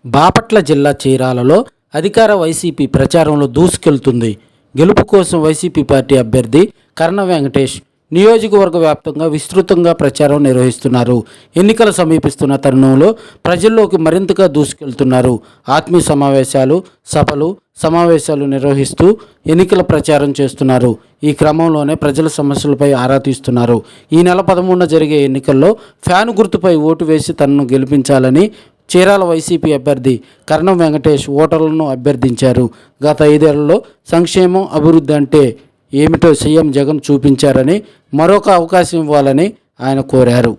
బాపట్ల జిల్లా చీరాలలో అధికార వైసీపీ ప్రచారంలో దూసుకెళ్తుంది. గెలుపు కోసం వైసీపీ పార్టీ అభ్యర్థి కర్ణ వెంకటేష్ నియోజకవర్గ వ్యాప్తంగా విస్తృతంగా ప్రచారం నిర్వహిస్తున్నారు. ఎన్నికలు సమీపిస్తున్న తరుణంలో ప్రజల్లోకి మరింతగా దూసుకెళ్తున్నారు. ఆత్మీయ సమావేశాలు, సభలు, సమావేశాలు నిర్వహిస్తూ ఎన్నికల ప్రచారం చేస్తున్నారు. ఈ క్రమంలోనే ప్రజల సమస్యలపై ఆరా తీస్తున్నారు. ఈ నెల 13న జరిగే ఎన్నికల్లో ఫ్యాను గుర్తుపై ఓటు వేసి తనను గెలిపించాలని చీరాల వైసీపీ అభ్యర్థి కర్ణం వెంకటేష్ ఓటర్లను అభ్యర్థించారు. గత 5 ఏళ్లలో సంక్షేమం, అభివృద్ధి అంటే ఏమిటో సీఎం జగన్ చూపించారని, మరొక అవకాశం ఇవ్వాలని ఆయన కోరారు.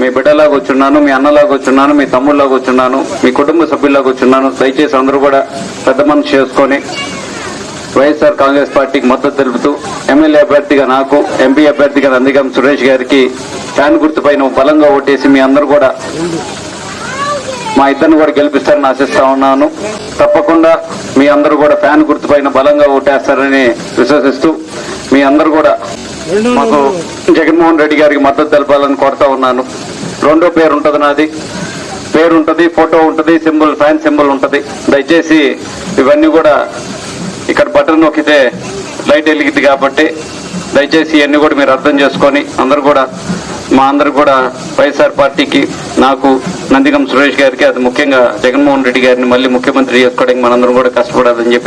మీ బిడ్డలాగా వచ్చున్నాను, మీ అన్నలాగా వచ్చున్నాను, మీ తమ్ముళ్ళలాగా వచ్చున్నాను, మీ కుటుంబ సభ్యుల్లాగా వచ్చున్నాను. దయచేసి అందరూ కూడా పెద్ద మనసు చేసుకొని వైఎస్ఆర్ కాంగ్రెస్ పార్టీకి మద్దతు తెలుపుతూ ఎమ్మెల్యే అభ్యర్థిగా నాకు, ఎంపీ అభ్యర్థిగా నందిగం సురేష్ గారికి ఫ్యాన్ గుర్తుపైన బలంగా ఓటేసి మీ అందరూ కూడా మా ఇద్దరిని కూడా గెలిపిస్తారని ఆశిస్తా ఉన్నాను. తప్పకుండా మీ అందరూ కూడా ఫ్యాన్ గుర్తుపైన బలంగా ఓటేస్తారని విశ్వసిస్తూ మీ అందరూ కూడా మాకు జగన్మోహన్ రెడ్డి గారికి మద్దతు తెలపాలని కోరుతా ఉన్నాను. రెండో పేరు ఉంటుంది, నాది పేరు ఉంటుంది, ఫోటో ఉంటుంది, సింబల్ ఫ్యాన్ సింబల్ ఉంటుంది. దయచేసి ఇవన్నీ కూడా ఇక్కడ బటన్ నొక్కితే లైట్ వెలిగిద్ది కాబట్టి దయచేసి ఇవన్నీ కూడా మీరు అర్థం చేసుకొని అందరూ కూడా మా అందరు కూడా వైఎస్ఆర్ పార్టీకి, నాకు, నందిగం సురేష్ గారికి, అది ముఖ్యంగా జగన్మోహన్ రెడ్డి గారిని మళ్ళీ ముఖ్యమంత్రి చేసుకోవడానికి మనందరం కూడా కష్టపడాలని చెప్పి